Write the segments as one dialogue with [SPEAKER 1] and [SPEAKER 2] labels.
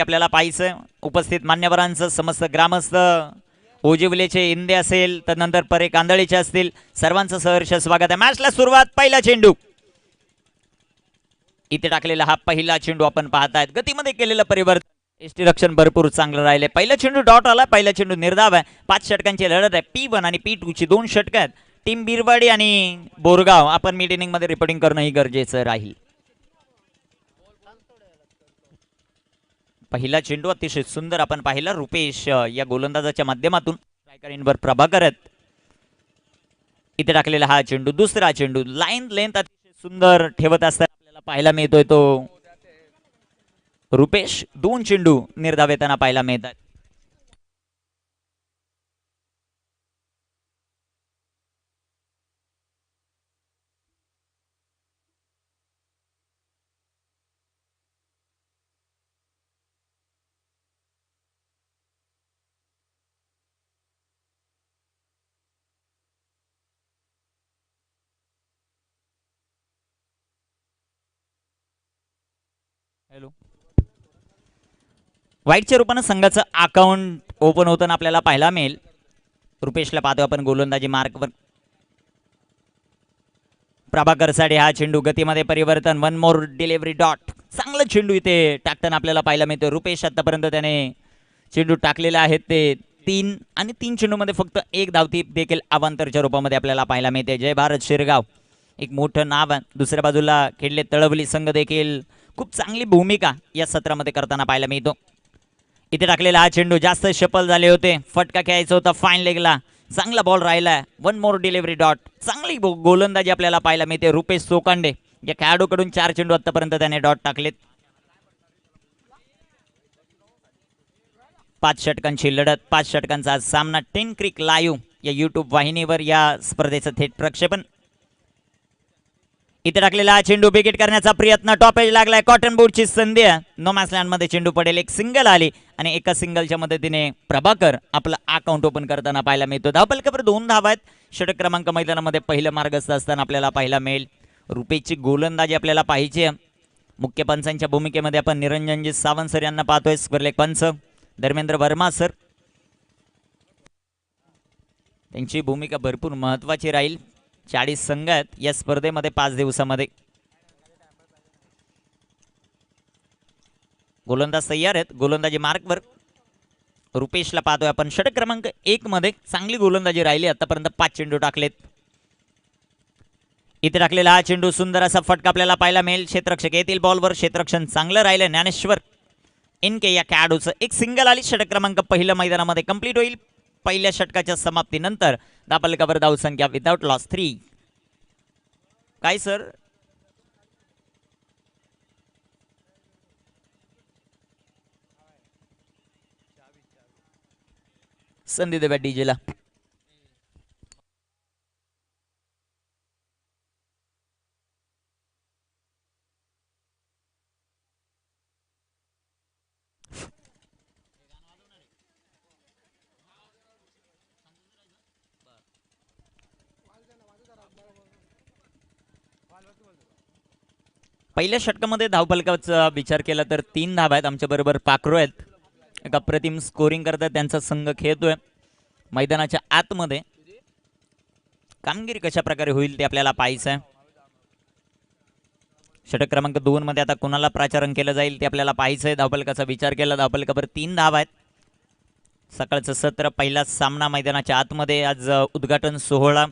[SPEAKER 1] आपल्याला पाहायचं उपस्थित मान्यवरांचं समस्त ग्रामस्थ ओजिवलेचे इंदे असेल तर नंतर परे कांदळीचे असतील सर्वांचं सहर्ष स्वागत आहे. मॅचला सुरुवात पहिला चेंडू इथे टाकलेला हा पहिला चेंडू आपण पाहतायत गतीमध्ये केलेलं परिवर्तन एसटी रक्षण भरपूर चांगलं राहिले. पहिला चेंडू डॉट आला पहिला चेंडू निर्धाव आहे. 5 षटकांची लढत आहे. P1 आणि P2 ची 2 षटक आहेत. टीम बिरवाडी आणि बोरगाव आपण मिड इनिंग मध्ये रिपोर्टिंग करणं ही गरजेचं राहील. पहिला चेंडू अतिशय सुंदर आपण पाहिला रुपेश या गोलंदाजाच्या माध्यमातून स्ट्रायकरवर प्रभा करत इथे टाकलेला हा चेंडू दुसरा चेंडू लाईन लेंथ अतिशय सुंदर ठेवत असताना आपल्याला पाहायला मिळतोय तो रुपेश 2 चेंडू निर्धाव येताना पाहायला मिळतात. हॅलो वाईटच्या रूपानं संघाचं अकाउंट ओपन होताना आपल्याला पाहायला मिळेल. रुपेशला पाहतो आपण गोलंदाजी मार्कवर प्रभाकर साडे हा चेंडू गतीमध्ये परिवर्तन 1 मोर डिलिव्हरी डॉट चांगला चेंडू इथे टाकताना आपल्याला पाहायला मिळतो. रुपेश आतापर्यंत त्याने चेंडू टाकलेले आहेत ते 3 आणि 3 चेंडूमध्ये फक्त 1 धावती देखील अवांतरच्या रूपामध्ये आपल्याला पाहायला मिळते. जय भारत शिरगाव एक मोठं नाव आहे. दुसऱ्या बाजूला खेळले तळवली संघ देखील खूप चांगली भूमिका या सत्रामध्ये करताना पाहायला मिळतो. इथे टाकलेला हा चेंडू जास्त शफल झाले होते. फटका खेळायचा होता फाईन लेगला चांगला बॉल राहिला. 1 मोर डिलिव्हरी डॉट चांगली गोलंदाजी आपल्याला पाहायला मिळते. रुपेश सोकांडे या खेळाडूकडून 4 चेंडू आतापर्यंत त्याने डॉट टाकलेत. 5 षटकांची लढत 5 षटकांचा सामना 10 क्रिक लाईव्ह या यूट्यूब वाहिनीवर या स्पर्धेचं थेट प्रक्षेपण. इथे टाकलेला हा चेंडू विकेट करण्याचा प्रयत्न टॉप एज लागलाय. कॉटन बोर्डची संधी नो मॅचलँड मध्ये चेंडू पडेल. एक सिंगल आली आणि एका सिंगलच्या मदतीने प्रभाकर आपलं अकाउंट ओपन करताना पाहायला मिळतो. धावपलकावर 2 धावा आहेत. षटक क्रमांक मैदानामध्ये पहिलं मार्गस्थ असताना आपल्याला पाहायला मिळेल. रुपेशची गोलंदाजी आपल्याला पाहिजे. मुख्य पंचांच्या भूमिकेमध्ये आपण निरंजनजी सावंत सर यांना पाहतोय. स्क्वेअरलेग पंच धर्मेंद्र वर्मा सर त्यांची भूमिका भरपूर महत्वाची राहील. 40 संघ आहेत या स्पर्धेमध्ये 5 दिवसामध्ये. गोलंदाज तयार आहेत. गोलंदाजी मार्कवर रुपेशला पाहतोय आपण. षटक क्रमांक 1 मध्ये चांगली गोलंदाजी राहिली. आतापर्यंत 5 चेंडू टाकलेत. इथे टाकलेला हा चेंडू सुंदर असा फटका आपल्याला पाहायला मिळेल. क्षेत्ररक्षक येतील बॉलवर. क्षेत्ररक्षण चांगलं राहिलं. ज्ञानेश्वर इनके या खेळाडूचं एक सिंगल आली. षटक क्रमांक पहिल्या मैदानामध्ये कंप्लीट होईल. पहिल्या षटकाच्या समाप्तीनंतर धावपलकावर धावसंख्या विदाउट लॉस 3. काय सर संधी देव्या डीजेला. पहिल्या षटकामध्ये धावफलकाचा विचार केला तर 3 धावा आहेत. आमच्या बरोबर पाखरू आहेत. एक अप्रतिम स्कोरिंग करतात. त्यांचा संघ खेळतोय मैदानाच्या आतमध्ये. कामगिरी कशा प्रकारे होईल ते आपल्याला पाहायचं आहे. षटक क्रमांक 2 मध्ये आता कोणाला प्राचारण केलं जाईल ते आपल्याला पाहायचं आहे. धावफलकाचा विचार केला धावफलकावर 3 धावा आहेत. सकाळचं सत्र पहिला सामना मैदानाच्या आतमध्ये. आज उद्घाटन सोहळा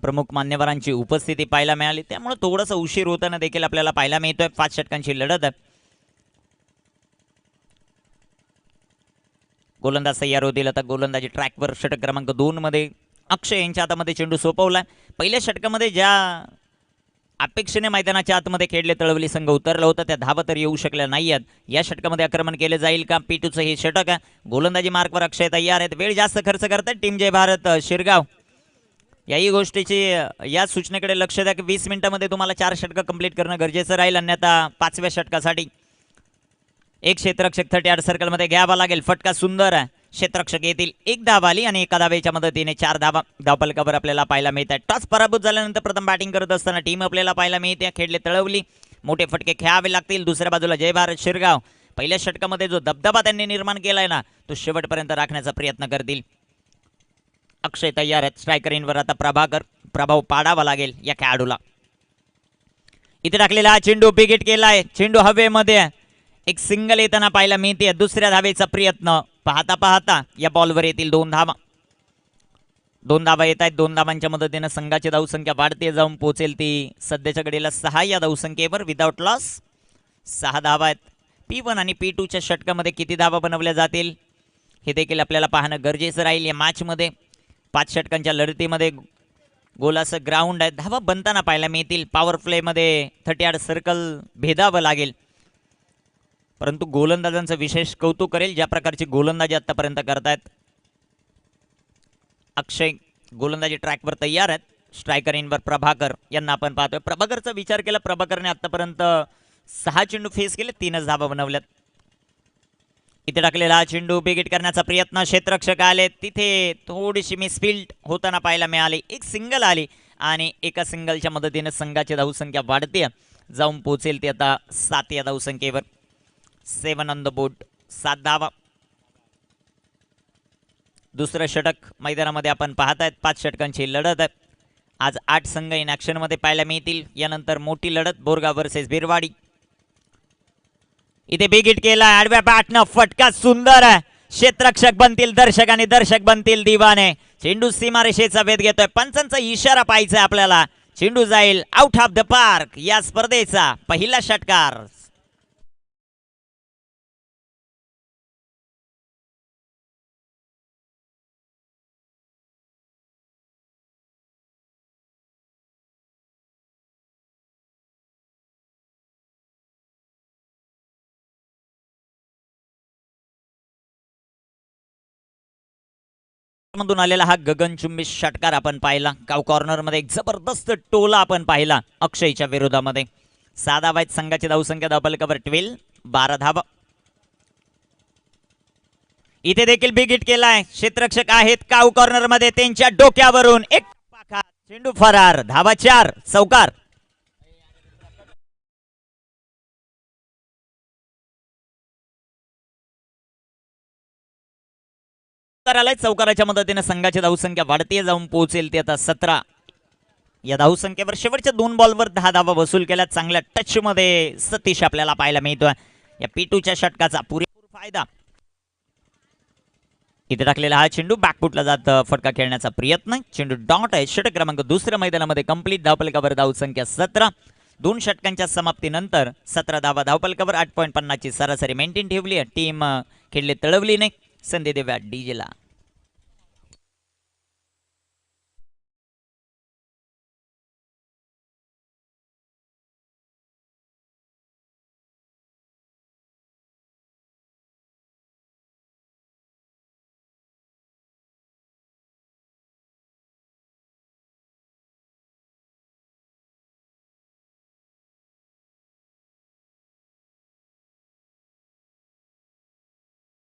[SPEAKER 1] प्रमुख मान्यवरांची उपस्थिती पाहायला मिळाली त्यामुळे थोडासा उशीर होताना देखील आपल्याला पाहायला मिळतोय. 5 षटकांची लढत आहे. गोलंदाज तयार होतील. आता गोलंदाजी ट्रॅकवर षटक क्रमांक 2 मध्ये अक्षय यांच्या हातामध्ये चेंडू सोपवलाय. पहिल्या षटकामध्ये ज्या अपेक्षेने मैदानाच्या आतमध्ये खेळले तळवली संघ उतरला होता त्या धावा तर येऊ शकल्या नाही आहेत. या षटकामध्ये आक्रमण केले जाईल का? P2चं हे षटक आहे. गोलंदाजी मार्कवर अक्षय तयार आहेत. वेळ जास्त खर्च करतात टीम जय भारत शिरगाव. याही गोष्टीची या सूचनेकडे लक्ष द्या की 20 मिनिटांमध्ये तुम्हाला 4 षटकं कंप्लीट करणं गरजेचं राहील. अन्यथा 5व्या षटकासाठी एक क्षेत्ररक्षक 38 सर्कलमध्ये घ्यावा लागेल. फटका सुंदर आहे. क्षेत्ररक्षक येतील. 1 धाव आली आणि एका धावेच्या मदतीने 4 धावा धावपलकावर आपल्याला पाहायला मिळत आहे. टॉस पराभूत झाल्यानंतर प्रथम बॅटिंग करत असताना टीम आपल्याला पाहायला मिळते. खेळले तळवली. मोठे फटके खेळावे लागतील. दुसऱ्या बाजूला जय भारत शिरगाव पहिल्या षटकामध्ये जो दबदबा त्यांनी निर्माण केलाय ना तो शेवटपर्यंत राखण्याचा प्रयत्न करतील. अक्षय तयार आहेत. स्ट्रायकर इनवर आता प्रभाव पाडावा लागेल या खेळाडूला. इथे टाकलेला हा चेंडू बिगिट केलाय. चेंडू हवेमध्ये एक सिंगल येताना पाहायला मिळते. दुसऱ्या धावेचा प्रयत्न पाहता पाहता या बॉलवर येतील 2 धावा. 2 धावा येत आहेत. 2 धावांच्या मदतीने संघाची धावसंख्या वाढते जाऊन पोहोचेल ती सध्याच्या घडीला 6 या धावसंख्येवर विदाउट लॉस 6 धावा आहेत. P1 आणि P2च्या षटकामध्ये किती धावा बनवल्या जातील हे देखील आपल्याला पाहणं गरजेचं राहील. या मॅचमध्ये 5 षटकांच्या लढतीमध्ये गोलाचं ग्राउंड आहे. धावा बनताना पाहायला मिळतील. पॉवर प्लेमध्ये 38 सर्कल भेदावं लागेल. परंतु गोलंदाजांचं विशेष कौतुक करेल ज्या प्रकारची गोलंदाजी आतापर्यंत करतायत. अक्षय गोलंदाजी ट्रॅकवर तयार आहेत. स्ट्रायकर इनवर प्रभाकर यांना आपण पाहतोय. प्रभाकरचा विचार केला. प्रभाकरने आतापर्यंत 6 चेंडू फेस केले. 3च धावा बनवल्यात. इथे टाकलेला हा चेंडू बिगिट करण्याचा प्रयत्न. क्षेत्ररक्षक आले तिथे थोडीशी मिसफिल्ड होताना पाहायला मिळाली. एक सिंगल आली आणि एका सिंगलच्या मदतीने संघाची धावसंख्या वाढते जाऊन पोहोचेल ती आता 7 या धावसंख्येवर. 7 ऑन द बोर्ड. 7 धावा. दुसरं षटक मैदानामध्ये आपण पाहतायत. 5 षटकांची लढत आहे. आज 8 संघ इन ॲक्शनमध्ये पाहायला मिळतील. यानंतर मोठी लढत बोरगाव वर्सेस बिरवाडी. इथे बिगिट केला. आडव्या बॅटनं फटका सुंदर आहे. क्षेत्ररक्षक बनतील दर्शक आणि दर्शक बनतील दिवाने. चेंडू सीमारेषेचा वेध घेतोय. पंचांचा इशारा पाहायचा आपल्याला. चेंडू जाईल आउट ऑफ द पार्क. या स्पर्धेचा पहिला षटकार. मधून आलेला हा गगनचुंबी षटकार आपण पाहिला. काव कॉर्नर मध्ये एक जबरदस्त टोला आपण पाहिला अक्षयच्या विरोधामध्ये. 6 धावा आहेत. संघाची धावसंख्या धावफलकावर 12. 12 धावा. इथे देखील बिगिट केलाय. क्षेत्ररक्षक आहेत काव कॉर्नर मध्ये. त्यांच्या डोक्यावरून एक पाखा. चेंडू फरार. धावा 4. चौकार. चौकाराच्या मदतीने संघाची धावसंख्या वाढते जाऊन पोहोचेल ती आता 17 या धावसंख्येवर. शेवटच्या 2 बॉलवर 10 धावा वसूल केल्या. चांगल्या टच मध्ये सतीश आपल्याला पाहायला मिळतोय. या P2च्या षटकाचा पुरेपूर फायदा. इथे टाकलेला हा चेंडू बॅकफुटला जात फटका खेळण्याचा प्रयत्न. चेंडू डॉट आहे. षटक क्रमांक दुसऱ्या मैदानामध्ये कंप्लीट. धावफलकावर धावसंख्या 17. 2 षटकांच्या समाप्तीनंतर 17 धावा धावफलकावर. 8.50 ची सरासरी मेंटेन ठेवली आहे. टीम खेळले तळवली नाही. संधी देव्या डीजेला.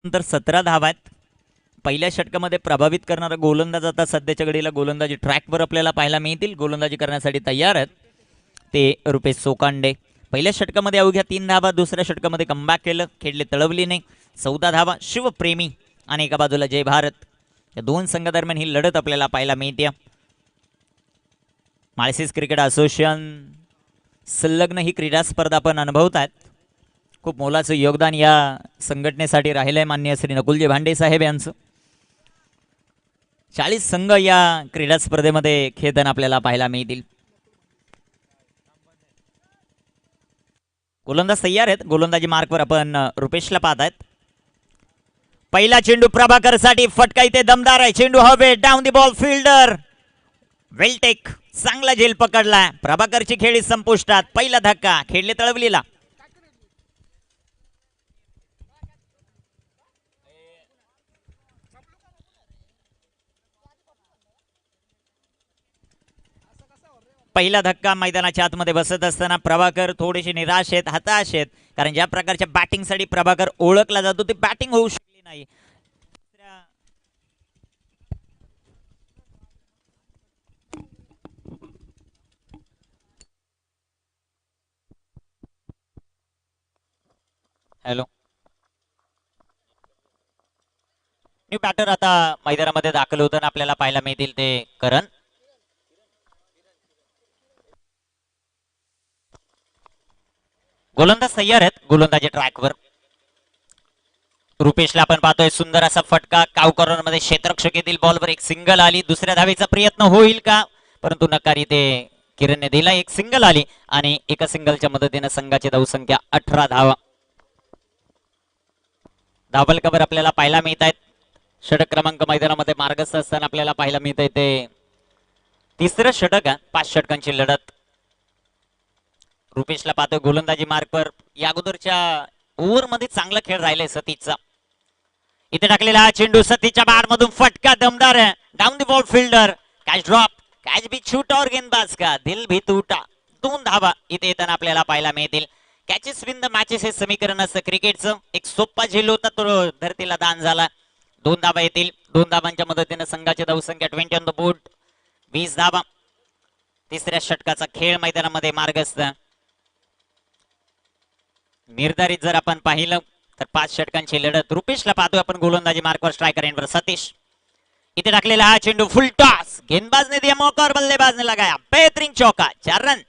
[SPEAKER 1] नंतर 17 धावा आहेत. पहिल्या षटकामध्ये प्रभावित करणारा गोलंदाज आता सध्याच्या घडीला गोलंदाजी ट्रॅकवर आपल्याला पाहायला मिळतील. गोलंदाजी करण्यासाठी तयार आहेत ते रुपेश सोकांडे. पहिल्या षटकामध्ये अवघ्या 3 धावा. दुसऱ्या षटकामध्ये कमबॅक केलं. खेळले तळवली नाही. 14 धावा. शिवप्रेमी आणि एका बाजूला जय भारत. या 2 संघादरम्यान ही लढत आपल्याला पाहायला मिळते. माळशिरस क्रिकेट असोसिएशन संलग्न ही क्रीडा स्पर्धा आपण अनुभवत आहेत. खूप मोलाचं योगदान या संघटनेसाठी राहिलंय माननीय श्री नकुलजी भांडे साहेब यांचं. 40 संघ या क्रीडा स्पर्धेमध्ये खेळताना आपल्याला पाहायला मिळतील. गोलंदाज तयार आहेत. गोलंदाजी मार्कवर आपण रुपेशला पाहत आहेत. पहिला चेंडू प्रभाकर साठी. फटका इथे दमदार आहे. चेंडू हवे. Down the ball. फिल्डर वेलटेक चांगला झेल पकडला. प्रभाकरची खेळी संपुष्टात. पहिला धक्का. खेळले तळवलीला. पहिला धक्का मैदानाच्या आतमध्ये बसत असताना प्रभाकर थोडेसे निराश आहेत. हताश आहेत. कारण ज्या प्रकारच्या बॅटिंगसाठी प्रभाकर ओळखला जातो ती बॅटिंग होऊ शकली नाही. हॅलो. न्यू बॅटर आता मैदानामध्ये दाखल होताना आपल्याला पाहायला मिळतील ते करण. गोलंदाज तयार आहेत गोलंदाजी ट्रॅकवर. रुपेशला आपण पाहतोय सुंदर असा फटका काव कॉर्नर मध्ये क्षेत्ररक्षक येतील बॉलवर एक सिंगल आली. दुसऱ्या धावेचा प्रयत्न होईल का परंतु नकारी ते किरणने दिला. एक सिंगल आली आणि एका सिंगलच्या मदतीने संघाची धावसंख्या 18 धावा. धावफलकावर आपल्याला पाहायला मिळत आहेत षटक क्रमांक मैदानामध्ये मार्गस्थ असताना आपल्याला पाहायला मिळत आहे ते तिसरं षटक आहे. 5 षटकांची लढत. रुपेशला पाहतोय गोलंदाजी मार्कवर. या अगोदरच्या ओव्हर मध्ये चांगला खेळ राहिलाय सतीशचा. इथे टाकलेला हा चेंडू सतीशच्या बॅट मधून फटका दमदार आहे. Down the ball fielder catch drop catch भी छूट और गेंदबाज का दिल भी टूटा. 2 धावा इथे येताना आपल्याला पाहायला मिळतील. कॅचेस विन द मॅचेस हे समीकरण असतं क्रिकेटचं. एक सोपा झेल होता तो धरतीला दान झाला. 2 धावा येतील. 2 धावांच्या मदतीने संघाची धावसंख्या 20 ऑन द बोर्ड 20 धावा. तिसऱ्या षटकाचा खेळ मैदानामध्ये मार्गस्थ. निर्धारित जर आपण पाहिलं तर 5 षटकांची लढत. रुपेशला पाहतोय आपण गोलंदाजी मार्कवर. स्ट्रायकर एंडवर सतीश. इथे टाकलेला हा चेंडू फुल टॉस. गेंदबाज ने दिया मौका और बल्लेबाज ने लगाया बेहतरीन चौका. 4 रन.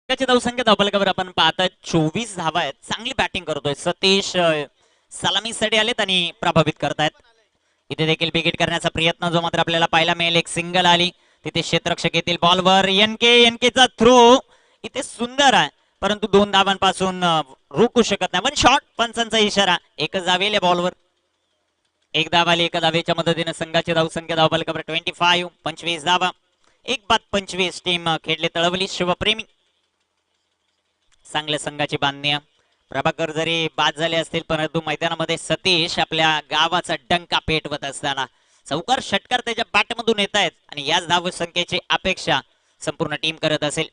[SPEAKER 1] धावसंख्या धावफलकावर आपण पाहतोय 24 धावा आहेत. चांगली बॅटिंग करतोय सतीश. सलामीसाठी आलेत आणि प्रभावित करतायत. इथे देखील विकेट करण्याचा प्रयत्न जो मात्र आपल्याला पाहायला मिळेल. एक सिंगल आली. तिथे क्षेत्ररक्षक येतील बॉलवर. एनकेचा थ्रो इथे सुंदर आहे परंतु 2 धावांपासून रोखू शकत नाही. 1 शॉट. पंचांचा इशारा. एकच धावेल या बॉलवर. 1 धाव आली. 1 धावेच्या मदतीने संघाची धावसंख्या धावफलकावर 25 धावा. 1 बाद 25 टीम खेळले तळवली शिवप्रेमी. चांगल्या संघाची बांधणी. प्रभाकर जरी बाद झाले असतील परंतु मैदानामध्ये सतीश आपल्या गावाचा डंका पेटवत असताना चौकार षटकार त्याच्या बॅटमधून येत आहेत आणि याच धावसंख्येची अपेक्षा संपूर्ण टीम करत असेल.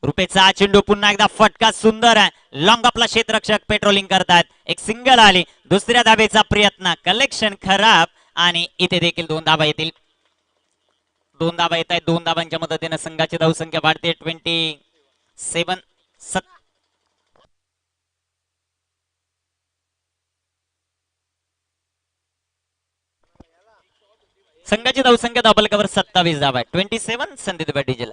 [SPEAKER 1] रुपेशचा चेंडू पुन्हा एकदा फटका सुंदर आहे. लॉंग आपला क्षेत्ररक्षक पेट्रोलिंग करतात. एक सिंगल आली. दुसऱ्या धावेचा प्रयत्न. कलेक्शन खराब आणि इथे देखील 2 धावा येतील. 2 धावा येत आहेत. 2 धावांच्या मदतीने संघाची धावसंख्या वाढते 27. संघाची धावसंख्या धावफलकावर 27 धावा आहे. 27 संदीप डिजेल.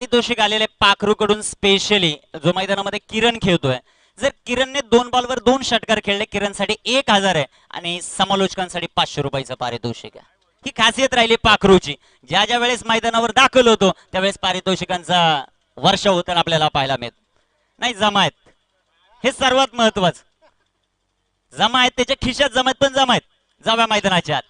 [SPEAKER 1] पारितोषिक आलेले पाखरूकडून स्पेशली जो मैदानामध्ये किरण खेळतोय. जर किरणने 2 बॉलवर 2 षटकार खेळले किरणसाठी 1000 आहे आणि समालोचकांसाठी 500 रुपयाचं पारितोषिक आहे. ही खासियत राहिली पाखरूची. ज्या ज्या वेळेस मैदानावर दाखल होतो त्यावेळेस पारितोषिकांचा वर्षाव होताना आपल्याला पाहायला मिळत नाही. जमायत हे सर्वात महत्वाचं. जमायत त्याच्या खिशात जमायत पण जमायत जाव्या मैदानाच्या आत.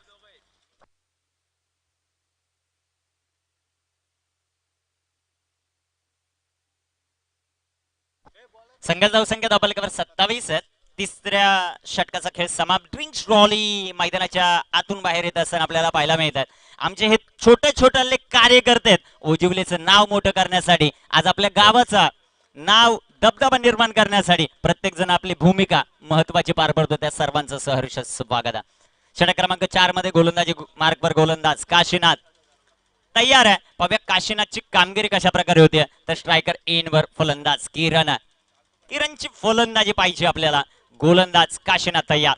[SPEAKER 1] संघाची धावसंख्या धावफलकावर 27 आहे. तिसऱ्या षटकाचा खेळ समाप्त. ड्रिंक्स ट्रॉली मैदानाच्या आतून बाहेर येत असताना आपल्याला पाहायला मिळतात. आमचे हे छोटे छोटे कार्यकर्ते आहेत ओजिवलेचं नाव मोठं करण्यासाठी, आज आपल्या गावाचा नाव दबदबा निर्माण करण्यासाठी प्रत्येक जण आपली भूमिका महत्वाची पार पडतो. त्या सर्वांचं सहर्ष स्वागत. षटक क्रमांक 4 मध्ये गोलंदाजी मार्कवर गोलंदाज काशीनाथ. तयार आहे. पाहूया काशीनाथची कामगिरी कशा प्रकारे होते. तर स्ट्रायकर एनवर फलंदाज किरणची फलंदाजी पाहिजे आपल्याला. गोलंदाज काशीनाथ तयार.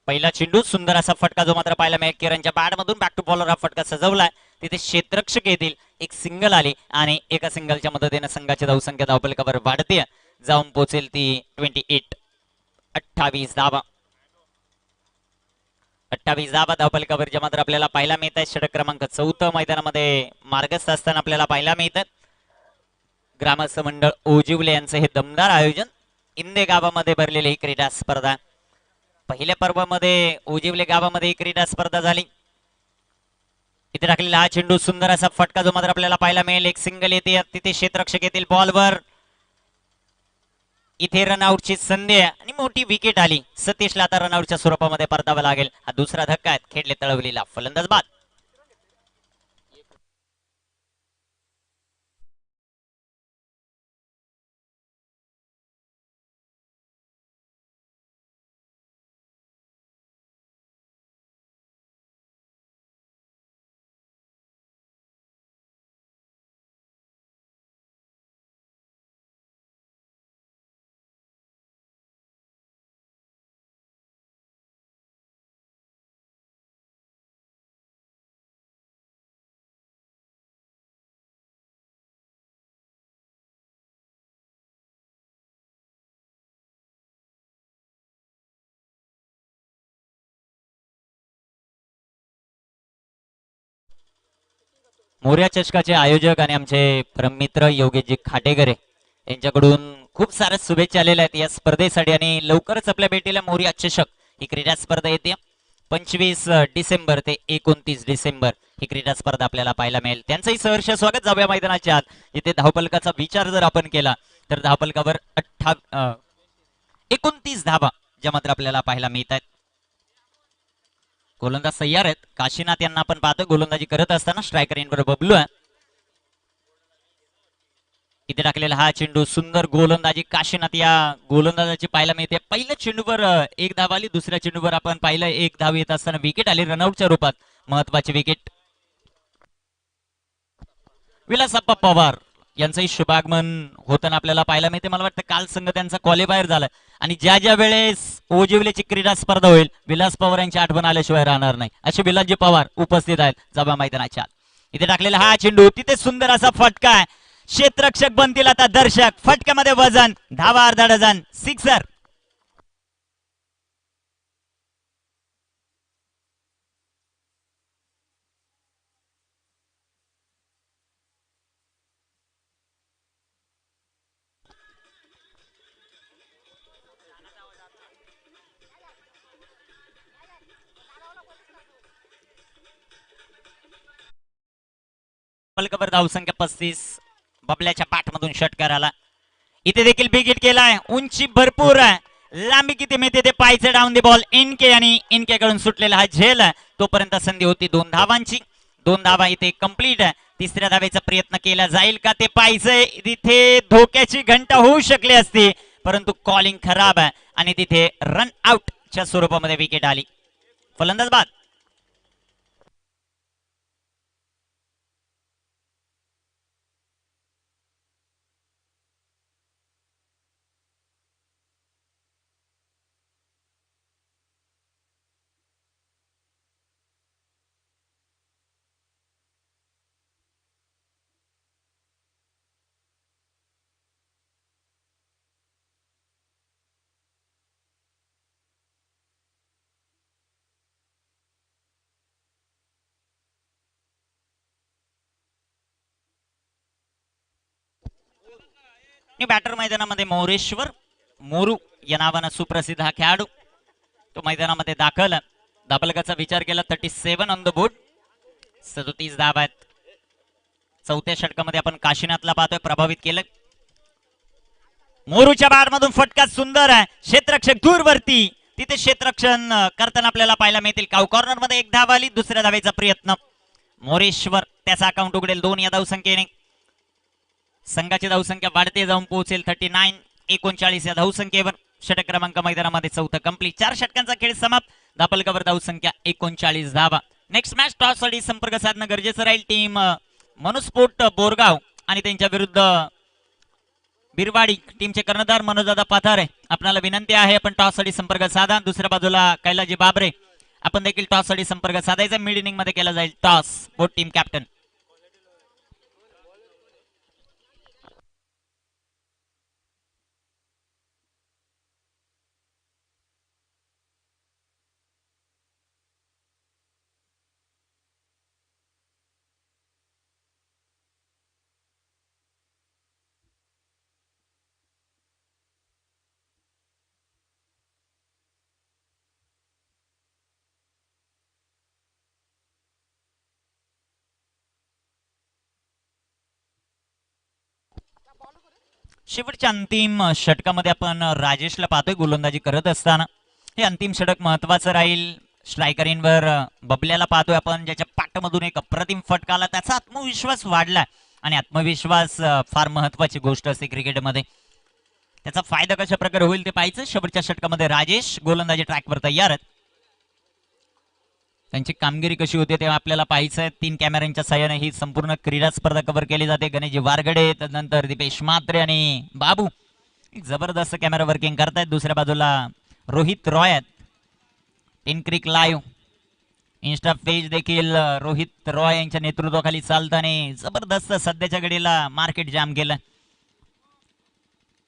[SPEAKER 1] पहिला चेंडू सुंदर असा फटका जो मात्र पाहायला मिळेल. किरणच्या बॅटमधून बॅक टू बॉलर हा फटका सजवलाय. तिथे क्षेत्ररक्षक येतील. एक सिंगल आली आणि एका सिंगलच्या मदतीने संघाची धावसंख्या धावफलकावर वाढते. जाऊन पोहोचेल ती 28. 28 धावा. 28 धावा धावफलकावर जे मात्र आपल्याला पाहायला मिळत आहे. षटक क्रमांक 4 मैदानामध्ये मार्गस्थ असताना आपल्याला पाहायला मिळतात. ग्रामस्थ मंडळ ओजिवले यांचं हे दमदार आयोजन. इंदे गावामध्ये भरलेली ही क्रीडा स्पर्धा. पहिल्या पर्वामध्ये ओजिवले गावामध्ये ही क्रीडा स्पर्धा झाली. इथे टाकलेला हा चेंडू सुंदर असा फटका जो मात्र आपल्याला पाहायला मिळेल. एक सिंगल येते. तिथे क्षेत्ररक्षक येतील बॉलवर. इथे रनआउटची संधी आणि मोठी विकेट आली. सतीशला आता रनआउटच्या स्वरूपामध्ये परतावं लागेल. हा दुसरा धक्का आहे खेळले तळवलीला. फलंदाज बाद. मोर्या चषकाचे आयोजक आणि आमचे परममित्र योगेशजी खाटेगरे यांच्याकडून खूप साऱ्या शुभेच्छा आलेल्या आहेत या स्पर्धेसाठी. आणि लवकरच आपल्या भेटीला मोर्या चषक ही क्रीडा स्पर्धा येते. 25 डिसेंबर ते 29 डिसेंबर ही क्रीडा स्पर्धा आपल्याला पाहायला मिळेल. त्यांचंही सहर्ष स्वागत. जाऊया मैदानाच्या आत. इथे धावफलकाचा विचार जर आपण केला तर धावफलकावर 29 धावा ज्या मात्र आपल्याला पाहायला मिळत आहेत. गोलंदाज तयार आहेत. काशीनाथ यांना आपण पाहतो गोलंदाजी करत असताना. स्ट्रायकर इन बरोबर बबलू आहे. इथे टाकलेला हा चेंडू सुंदर गोलंदाजी काशीनाथ या गोलंदाजाची पाहायला मिळते. पहिल्या चेंडूवर एक धाव आली. दुसऱ्या चेंडूवर आपण पाहिलं एक धाव येत असताना विकेट आली रनआउटच्या रूपात. महत्वाची विकेट. विलासप्पा पवार यांचंही शुभागमन होताना आपल्याला पाहायला मिळते. मला वाटतं काल संघ त्यांचा क्वालिफायर झाला आणि ज्या ज्या वेळेस ओजिवलेची क्रीडा स्पर्धा होईल विलास पवार यांची आठवण आल्याशिवाय राहणार नाही. असे विलासजी पवार उपस्थित आहेत जाबा मैदानाच्या. इथे टाकलेला हा चेंडू. तिथे सुंदर असा फटका आहे. क्षेत्ररक्षक बनतील आता दर्शक. फटक्यामध्ये वजन. धावा अर्धा डझन. सिक्सर. फलकावर धावसंख्या 35. बबल्याच्या पाठमधून षटकार आला. इथे देखील बिगिट केलाय. उंची भरपूर आहे. लांबी किती मिळते ते पायचे डाऊन दी बॉल. इनके आणि इनके कडून सुटलेला हा झेल आहे. तोपर्यंत संधी होती 2 धावांची. 2 धावा इथे कंप्लीट आहे. तिसऱ्या धावेचा प्रयत्न केला जाईल का ते पाहिजे. तिथे धोक्याची घंटा होऊ शकली असती परंतु कॉलिंग खराब आहे आणि तिथे रन आउटच्या स्वरूपामध्ये विकेट आली. फलंदाज बाद. बॅटर मैदानामध्ये मोरेश्वर मोरू या नावानं सुप्रसिद्ध हा खेळाडू तो मैदानामध्ये दाखल. धाबलकाचा विचार केला 37 ऑन द बोर्ड. 37 धावा आहेत. चौथ्या षटकामध्ये आपण काशीनाथला पाहतोय प्रभावित केलं. मोरूच्या बॅटमधून फटका सुंदर आहे. क्षेत्ररक्षक दूरवरती. तिथे क्षेत्ररक्षण करताना आपल्याला पाहायला मिळतील. कॉर्नर मध्ये एक धाव आली. दुसऱ्या धावेचा प्रयत्न. मोरेश्वर त्याचा अकाउंट उघडेल 2 या धावसंख्येने. संघाची धावसंख्या वाढते जाऊन पोहोचेल 39 39 या धावसंख्येवर. षटक क्रमांक मैदानामध्ये चौथा कंप्लीट. 4 षटकांचा खेळ समाप्त. धापलकावर धाव संख्या 39 धावा. नेक्स्ट मॅच टॉस साठी संपर्क साधणं गरजेचं राहील. टीम मनुस्फोट बोरगाव आणि त्यांच्या विरुद्ध बिरवाडी टीमचे कर्णधार मनोजदादा पाथारे. आपल्याला विनंती आहे आपण टॉस साठी संपर्क साधा. दुसऱ्या बाजूला कैलाजी बाबरे आपण देखील टॉस साठी संपर्क साधायचा. मिड इनिंग मध्ये केला जाईल टॉस. Both team captain. शेवटच्या अंतिम षटकामध्ये आपण राजेशला पाहतोय गोलंदाजी करत असताना. हे अंतिम षटक महत्वाचं राहील. स्ट्रायकरींवर बबल्याला पाहतोय आपण, ज्याच्या पाठमधून एक अप्रतिम फटका आला. त्याचा आत्मविश्वास वाढला आणि आत्मविश्वास फार महत्वाची गोष्ट असते क्रिकेटमध्ये. त्याचा फायदा कशा प्रकारे होईल ते पाहायचं. शेवटच्या षटकामध्ये राजेश गोलंदाजी ट्रॅकवर तयार आहेत. त्यांची कामगिरी कशी होते ते आपल्याला पाहायचं आहे. 3 कॅमेऱ्यांच्या सहाय्याने ही संपूर्ण क्रीडा स्पर्धा कव्हर केली जाते. गणेशजी वारगडे, त्यानंतर दीपेश म्हात्रे आणि बाबू जबरदस्त कॅमेरा वर्किंग करतायत. दुसऱ्या बाजूला रोहित रॉय आहेत. In cric live Insta page देखील रोहित रॉय यांच्या नेतृत्वाखाली चालताना जबरदस्त सध्याच्या घडीला मार्केट जाम केलं.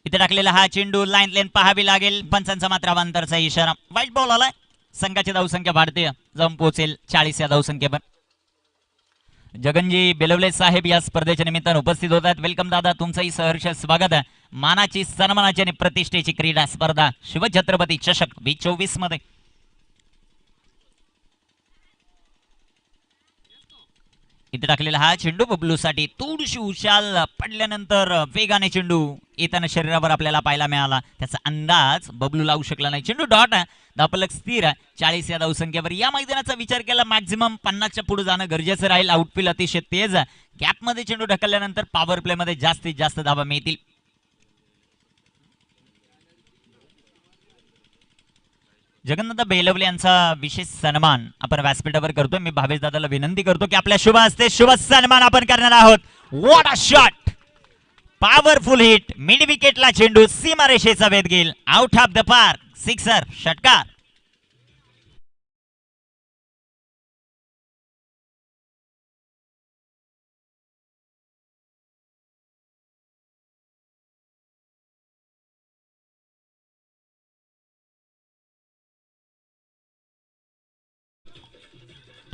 [SPEAKER 1] इथे टाकलेला हा चेंडू लाईन पाहावी लागेल. पंचांचा मात्र अवांतरचा इशारा. वाईट बॉल आलाय. संघाची धावसंख्या भारतीय जाऊन पोहोचेल 40 या धावसंख्येवर. जगनजी बेलवले साहेब या स्पर्धेच्या निमित्तानं उपस्थित होतात. वेलकम दादा, तुमचंही सहर्ष स्वागत आहे. मानाची, सन्मानाची आणि प्रतिष्ठेची क्रीडा स्पर्धा शिवछत्रपती चषक 2024 मध्ये. इथे टाकलेला हा चेंडू बबलूसाठी थोडीशी उशाल पडल्यानंतर वेगाने चेंडू येताना शरीरावर आपल्याला पाहायला मिळाला. त्याचा अंदाज बबलू लावू शकला नाही. चेंडू डॉट आहे. धापलक स्थिर आहे 40 या धावसंख्येवर. या मैदानाचा विचार केला मॅक्झिमम 50च्या पुढे जाणं गरजेचं राहील. आउटफील्ड अतिशय तेज आहे. गॅपमध्ये चेंडू ढकलल्यानंतर पॉवर प्ले मध्ये जास्तीत जास्त धावा मिळतील. जगन्नाथ बेलवले यांचा विशेष सन्मान आपण व्यासपीठावर करतोय. मी भावेश दादाला विनंती करतो की आपल्या शुभ हस्ते शुभ सन्मान आपण करणार आहोत. What a shot, powerful hit, mid विकेटला चेंडू सीमारेषेचा वेध घेईल. Out of the park, sixer, षटकार.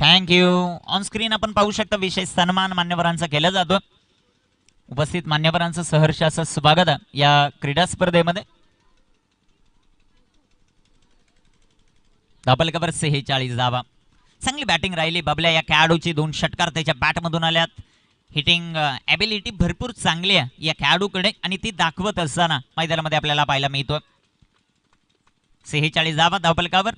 [SPEAKER 1] थँक्यू. ऑन स्क्रीन आपण पाहू शकता विशेष सन्मान मान्यवरांचा केला जातो. उपस्थित मान्यवरांचं सहर्ष असं स्वागत आहे या क्रीडा स्पर्धेमध्ये. धापलकावर 46 धावा. चांगली बॅटिंग राहिली. बबल्या या खेळाडूची 2 षटकार त्याच्या बॅटमधून आल्यात. हिटिंग ॲबिलिटी भरपूर चांगली आहे या खेळाडूकडे आणि ती दाखवत असताना मैदानामध्ये आपल्याला पाहायला मिळतो. 46 धावा धापलकावर.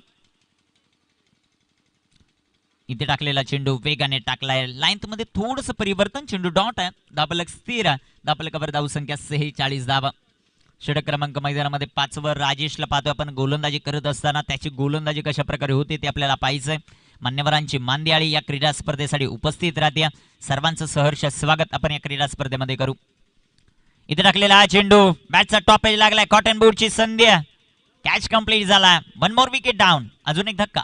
[SPEAKER 1] इथे टाकलेला चेंडू वेगाने टाकलाय. लाईन मध्ये थोडंसं परिवर्तन. चेंडू डॉट आहे. धापलक स्थिर आहे. धापलकावर धावसंख्या 46 धावा. षटक क्रमांक मैदानामध्ये 5 वर राजेशला पाहतोय आपण गोलंदाजी करत असताना. त्याची गोलंदाजी कशा प्रकारे होते ते आपल्याला पाहायचंय. मान्यवरांची मांदियाळी या क्रीडा स्पर्धेसाठी उपस्थित राहते. सर्वांचं सहर्ष स्वागत आपण या क्रीडा स्पर्धेमध्ये करू. इथे टाकलेला हा चेंडू बॅटचा टॉप एज लागलाय. कॉटन बोर्डची संधी. कॅच कंप्लीट झाला. 1 मोर विकेट डाऊन. अजून एक धक्का.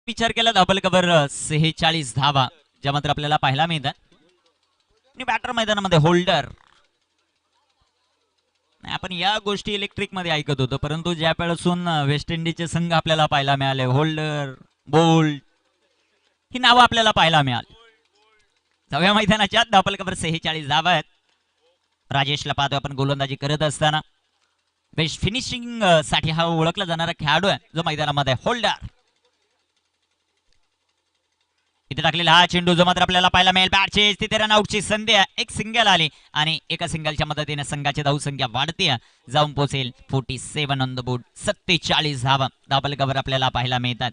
[SPEAKER 1] विचार केला धापलकावर 46 धावा ज्या मात्र आपल्याला पाहायला मिळतात. आणि बॅटर मैदानामध्ये होल्डर. आपण या गोष्टी इलेक्ट्रिक मध्ये ऐकत होतो, परंतु ज्यापासून वेस्ट इंडिजचे संघ आपल्याला पाहायला मिळाले, होल्डर, बोल्ट ही नावं आपल्याला पाहायला मिळाली. 9व्या मैदानाच्या धापलकावर 46 धावा आहेत. राजेशला पाहतो आपण गोलंदाजी करत असताना. बेस्ट फिनिशिंग साठी हा ओळखला जाणारा खेळाडू आहे जो मैदानामध्ये होल्डर. इथे टाकलेला हा चेंडू जो मात्र आपल्याला पाहायला मिळेल. बॅटची तिथे रनआउटची संधी आहे. एक सिंगल आली आणि एका सिंगलच्या मदतीने संघाची धावसंख्या वाढते, जाऊन पोहोचेल 47 ऑन द बोर्ड. 47 धावा धाबलकावर आपल्याला पाहायला मिळतात.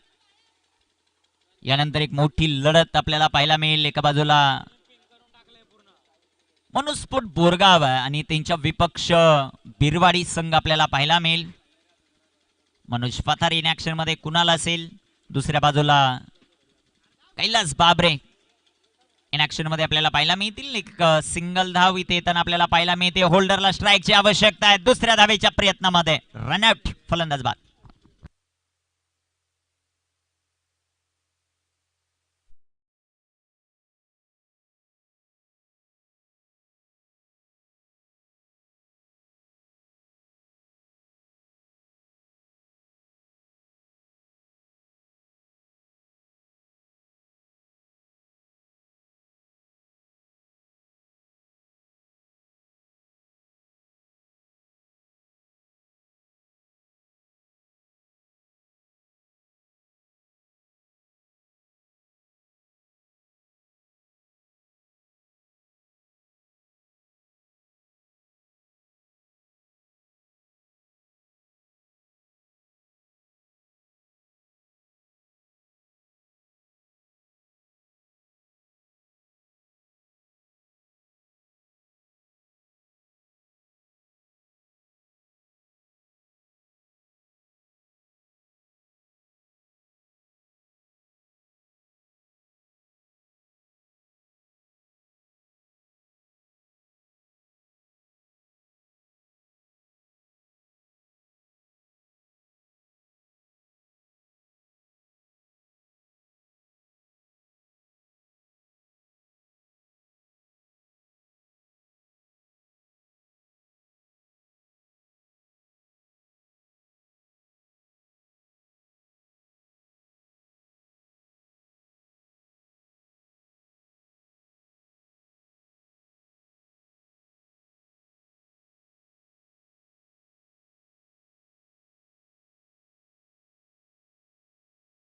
[SPEAKER 1] यानंतर एक मोठी लढत आपल्याला पाहायला मिळेल. एका बाजूला मनुस्फोट बोरगाव आणि त्यांच्या विपक्ष बिरवाडी संघ आपल्याला पाहायला मिळेल. मनोज पथार इन ऍक्शन मध्ये कुणाल असेल. दुसऱ्या बाजूला कैलास बाबरे इन ऍक्शन मध्ये आपल्याला पाहायला मिळतील. एक सिंगल धाव इथे येताना आपल्याला पाहायला मिळते. होल्डरला स्ट्राईकची आवश्यकता आहे. दुसऱ्या धावेच्या प्रयत्नामध्ये रनआउट. फलंदाज बाद.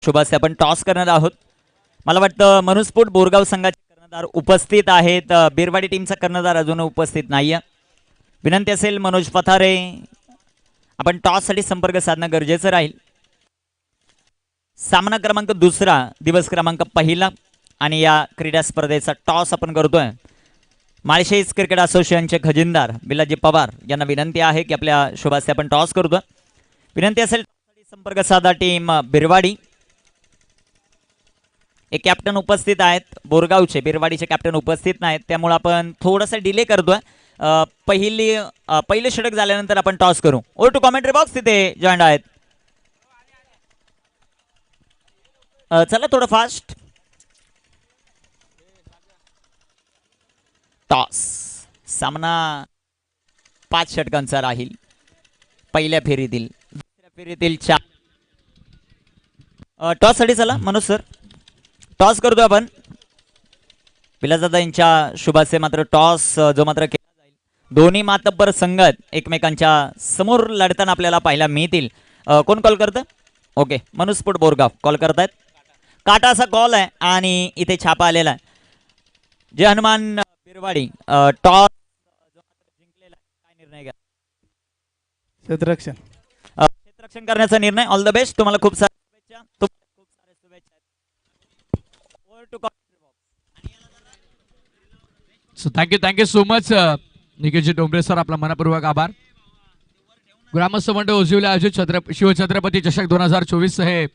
[SPEAKER 1] शुभास्य आपण टॉस करणार आहोत. मला वाटतं मनुस्फोट बोरगाव संघाचे कर्णधार उपस्थित आहेत. बिरवाडी टीमचा कर्णधार अजून उपस्थित नाहीये. विनंती असेल मनोज पथारे आपण टॉस साठी संपर्क साधणं गरजेचं राहील. सामना क्रमांक 2 दिवस क्रमांक 1 आणि या क्रीडा स्पर्धेचा टॉस आपण करतोय. माळशेज क्रिकेट असोसिएशनचे खजिनदार बिलाजी पवार यांना विनंती आहे की आपल्या शुभास्य आपण टॉस करतोय. विनंती असेल संपर्क साधा टीम बिरवाडी. एक कॅप्टन उपस्थित आहेत बोरगावचे. बिरवाडीचे कॅप्टन उपस्थित नाहीत त्यामुळे आपण थोडासा डिले करतोय. पहिले षटक झाल्यानंतर आपण टॉस करू. ओर टू कॉमेंट्री बॉक्स तिथे जॉईंट आहेत. चला थोडं फास्ट. टॉस सामना 5 षटकांचा राहील. पहिल्या फेरीतील दुसऱ्या फेरीतील 4 टॉस साठी चला मनोज सर टॉस करतोय आपण. पिलाजादा यांच्या शुभाचे मात्र टॉस जो मात्र केला जाईल. दोन्ही मातब्बर संघ एकमेकांच्या समोर लढताना आपल्याला पाहायला मिळतील. कोण कॉल करतं. ओके मनुस्फोट बोरगाव कॉल करतायत. काटा असा कॉल आहे आणि इथे छापा आलेला आहे. जय हनुमान बिरवाडी टॉस जिंकलेला काय निर्णय घ्या. क्षेत्ररक्षण करण्याचा निर्णय. All the best. तुम्हाला खूप साऱ्या शुभेच्छा.
[SPEAKER 2] So thank you so much निखिलजी Dombre sir. आपला मनपूर्वक आभार. ग्रामस्थ मंडळ उजवले आयोजित शिवछत्रपती चषक 2024 हे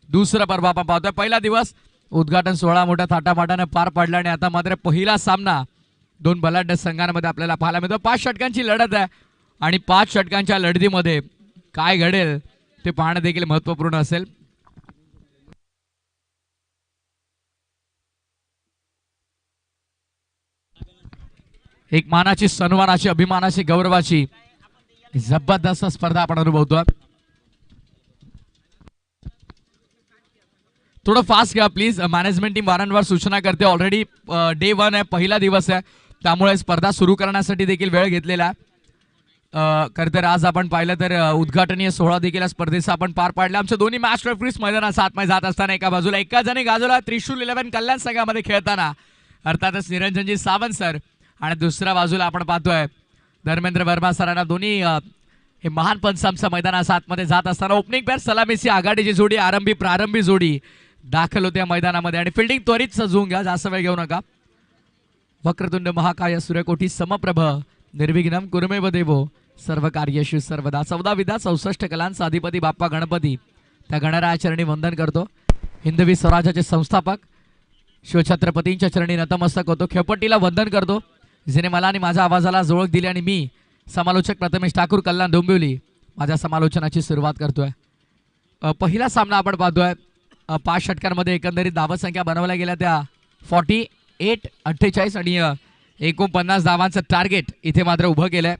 [SPEAKER 2] दुसरं पर्व आपण पाहतोय. पहिला दिवस उद्घाटन सोहळा मोठ्या थाटामाटाने पार पडला आणि आता मात्र पहिला सामना 2 बलाढ्य संघांमध्ये आपल्याला पाहायला मिळतो. 5 षटकांची लढत आहे आणि 5 षटकांच्या लढतीमध्ये काय घडेल ते पाहणं देखील महत्त्वपूर्ण असेल. एक मानाची सन्मानाची अभिमानाची गौरवाची जबरदस्त स्पर्धा आपण अनुभवतो. थोडं फास्ट घ्या प्लीज. मॅनेजमेंट टीम वारंवार सूचना करते. ऑलरेडी डे 1 आहे, पहिला दिवस आहे त्यामुळे स्पर्धा सुरू करण्यासाठी देखील वेळ घेतलेला आहे. खरं तर आज आपण पाहिलं तर उद्घाटनीय सोहळा देखील या स्पर्धेचा आपण पार पाडला. आमचे दोन्ही मॅच रेफरीज मैदानात आतमध्ये जात असताना एका बाजूला एकाच आणि बाजूला त्रिशूल 11 कल्याण संघामध्ये खेळताना अर्थातच निरंजनजी सावंत सर आणि दुसऱ्या बाजूला आपण पाहतोय धर्मेंद्र वर्मा सरांना. दोन्ही हे महान पंचामचा मैदानाच्या आतमध्ये जात असताना ओपनिंग पेअर सलामीची आघाडीची जोडी प्रारंभी जोडी दाखल होते या मैदानामध्ये आणि फिल्डिंग त्वरित सजवून घ्या, जास्त वेळ घेऊ नका. वक्रतुंड महाकाय सूर्यकोटी समप्रभ निर्विघ्नम कुरुमेव देवो सर्व कार्येषु सर्वदा. 14 विधा 64 कलांचा अधिपती बाप्पा गणपती त्या गणराया चरणी वंदन करतो. हिंदवी स्वराज्याचे संस्थापक शिवछत्रपतींच्या चरणी नतमस्तक होतो. खेपट्टीला वंदन करतो जिने मला आणि माझ्या आवाजाला ओळख दिली आणि मी समालोचक प्रथमेश ठाकूर कल्याण डोंबिवली माझ्या समालोचनाची सुरुवात करतोय. पहिला सामना आपण पाहतोय 5 षटकांमध्ये एकंदरीत धावसंख्या बनवल्या गेल्या त्या 48-48 आणि 49 धावांचं टार्गेट इथे मात्र उभं केलंय.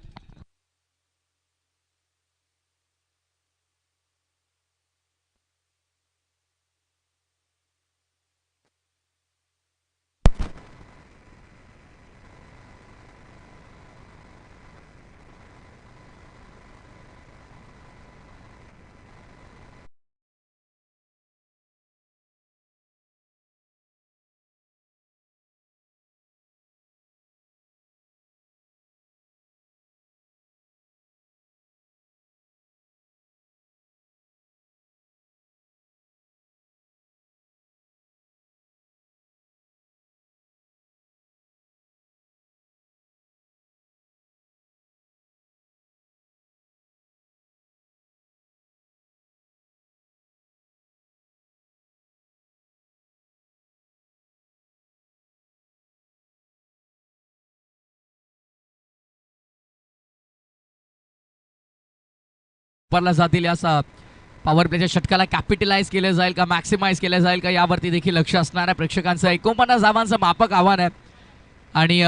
[SPEAKER 2] वापरला जातील या पॉवर प्लेच्या षटकाला कॅपिटलाइज केलं जाईल का, मॅक्सिमाइज केलं जाईल का, यावरती देखील लक्ष असणाऱ्या प्रेक्षकांचं 49 धावांचं मापक आव्हान आहे आणि